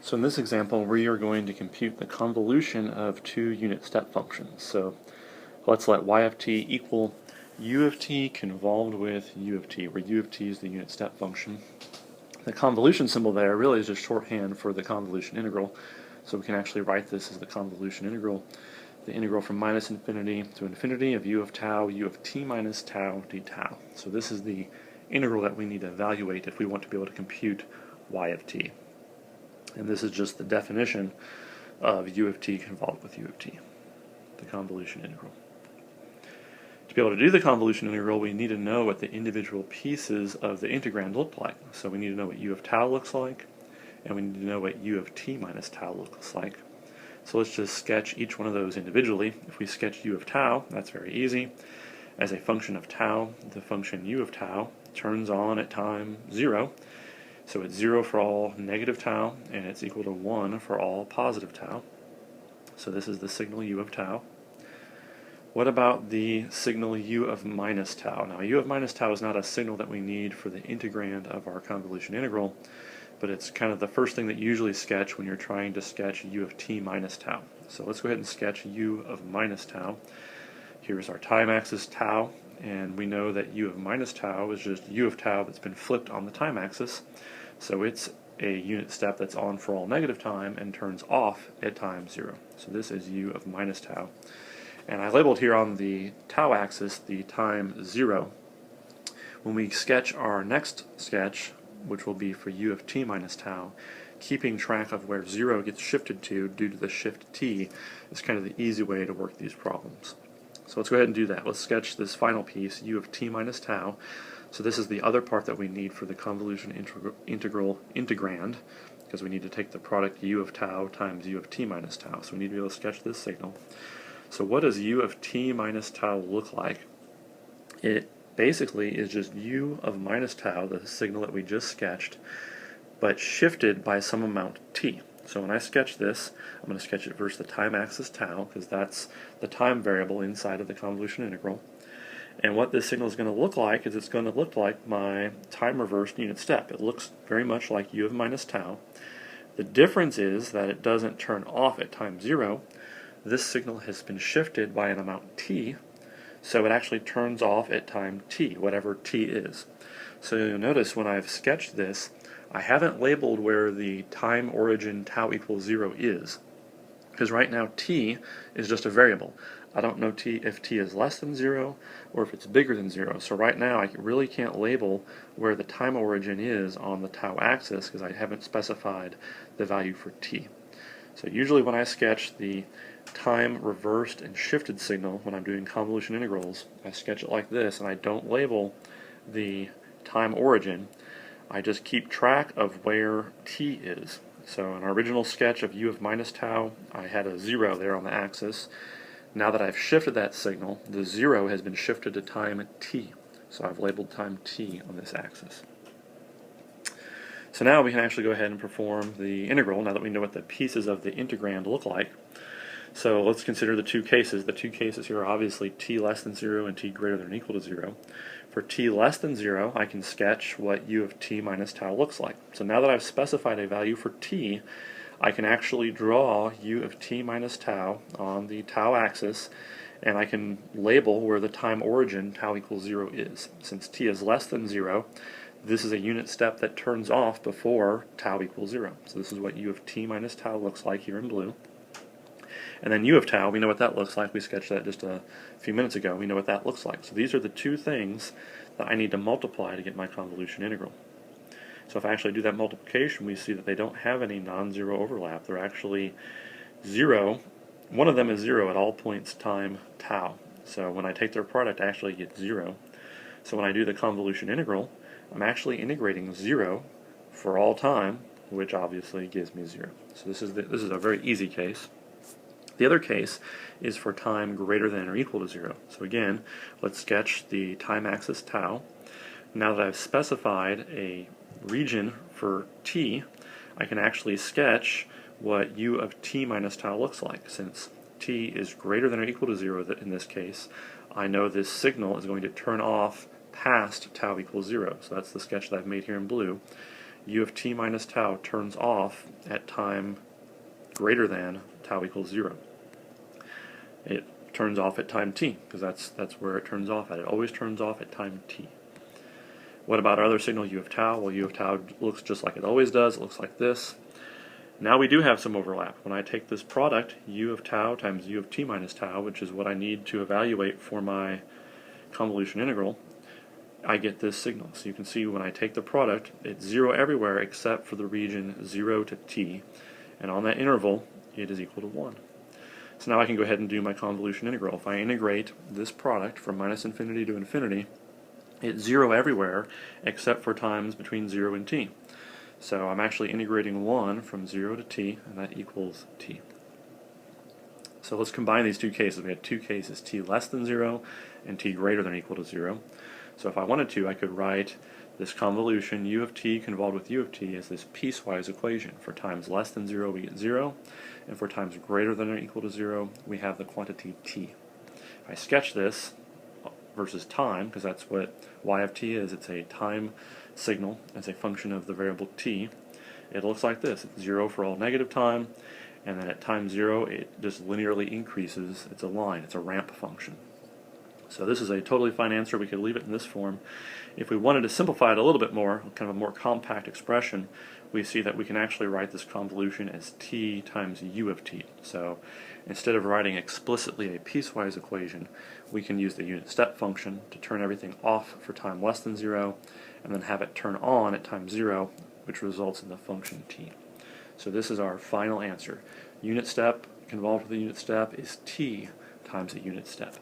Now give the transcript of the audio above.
So in this example, we are going to compute the convolution of two unit step functions. So let's let y of t equal u of t convolved with u of t, where u of t is the unit step function. The convolution symbol there really is just shorthand for the convolution integral. So we can actually write this as the convolution integral, the integral from minus infinity to infinity of u of tau, u of t minus tau d tau. So this is the integral that we need to evaluate if we want to be able to compute y of t. And this is just the definition of u of t convolved with u of t, the convolution integral. To be able to do the convolution integral, we need to know what the individual pieces of the integrand look like. So we need to know what u of tau looks like, and we need to know what u of t minus tau looks like. So let's just sketch each one of those individually. If we sketch u of tau, that's very easy. As a function of tau, the function u of tau turns on at time 0. So it's 0 for all negative tau, and it's equal to 1 for all positive tau. So this is the signal u of tau. What about the signal u of minus tau? Now, u of minus tau is not a signal that we need for the integrand of our convolution integral, but it's kind of the first thing that you usually sketch when you're trying to sketch u of t minus tau. So let's go ahead and sketch u of minus tau. Here's our time axis tau, and we know that u of minus tau is just u of tau that's been flipped on the time axis. So it's a unit step that's on for all negative time and turns off at time 0. So this is u of minus tau. And I labeled here on the tau axis the time 0. When we sketch our next sketch, which will be for u of t minus tau, keeping track of where 0 gets shifted to due to the shift t is kind of the easy way to work these problems. So let's go ahead and do that. Let's sketch this final piece, u of t minus tau. So this is the other part that we need for the convolution integral integrand, because we need to take the product u of tau times u of t minus tau. So we need to be able to sketch this signal. So what does u of t minus tau look like? It basically is just u of minus tau, the signal that we just sketched, but shifted by some amount t. So when I sketch this, I'm going to sketch it versus the time axis tau, because that's the time variable inside of the convolution integral. And what this signal is going to look like is it's going to look like my time reversed unit step. It looks very much like u of minus tau. The difference is that it doesn't turn off at time 0. This signal has been shifted by an amount t, so it actually turns off at time t, whatever t is. So you'll notice when I've sketched this, I haven't labeled where the time origin tau equals 0 is, because right now t is just a variable. I don't know if t is less than 0 or if it's bigger than 0. So right now I really can't label where the time origin is on the tau axis because I haven't specified the value for t. So usually when I sketch the time reversed and shifted signal when I'm doing convolution integrals, I sketch it like this and I don't label the time origin. I just keep track of where t is. So in our original sketch of u of minus tau, I had a 0 there on the axis. Now that I've shifted that signal, the 0 has been shifted to time t. So I've labeled time t on this axis. So now we can actually go ahead and perform the integral, now that we know what the pieces of the integrand look like. So let's consider the two cases. The two cases here are obviously t less than 0 and t greater than or equal to 0. For t less than 0, I can sketch what u of t minus tau looks like. So now that I've specified a value for t, I can actually draw u of t minus tau on the tau axis, and I can label where the time origin tau equals 0 is. Since t is less than 0, this is a unit step that turns off before tau equals 0. So this is what u of t minus tau looks like here in blue. And then u of tau, we know what that looks like. We sketched that just a few minutes ago. We know what that looks like. So these are the two things that I need to multiply to get my convolution integral. So if I actually do that multiplication, we see that they don't have any non-zero overlap. They're actually 0. One of them is 0 at all points time tau. So when I take their product, I actually get 0. So when I do the convolution integral, I'm actually integrating 0 for all time, which obviously gives me 0. So this is a very easy case. The other case is for time greater than or equal to 0. So again, let's sketch the time axis tau. Now that I've specified a region for t, I can actually sketch what u of t minus tau looks like. Since t is greater than or equal to 0 in this case, I know this signal is going to turn off past tau equals 0. So that's the sketch that I've made here in blue. u of t minus tau turns off at time greater than tau equals 0. It turns off at time t, because that's where it turns off at. It always turns off at time t. What about our other signal, u of tau? Well, u of tau looks just like it always does. It looks like this. Now we do have some overlap. When I take this product, u of tau times u of t minus tau, which is what I need to evaluate for my convolution integral, I get this signal. So you can see when I take the product, it's 0 everywhere except for the region 0 to t, and on that interval, it is equal to 1. So now I can go ahead and do my convolution integral. If I integrate this product from minus infinity to infinity, it's 0 everywhere except for times between 0 and t. So I'm actually integrating 1 from 0 to t, and that equals t. So let's combine these two cases. We had two cases, t less than 0 and t greater than or equal to 0. So if I wanted to, I could write this convolution u of t convolved with u of t as this piecewise equation. For times less than 0, we get 0, and for times greater than or equal to 0, we have the quantity t. If I sketch this versus time, because that's what y of t is, it's a time signal as a function of the variable t, it looks like this. It's 0 for all negative time, and then at time 0 it just linearly increases. It's a line, it's a ramp function. So this is a totally fine answer. We could leave it in this form. If we wanted to simplify it a little bit more, kind of a more compact expression, we see that we can actually write this convolution as t times u of t. So instead of writing explicitly a piecewise equation, we can use the unit step function to turn everything off for time less than 0, and then have it turn on at time 0, which results in the function t. So this is our final answer. Unit step convolved with a unit step is t times a unit step.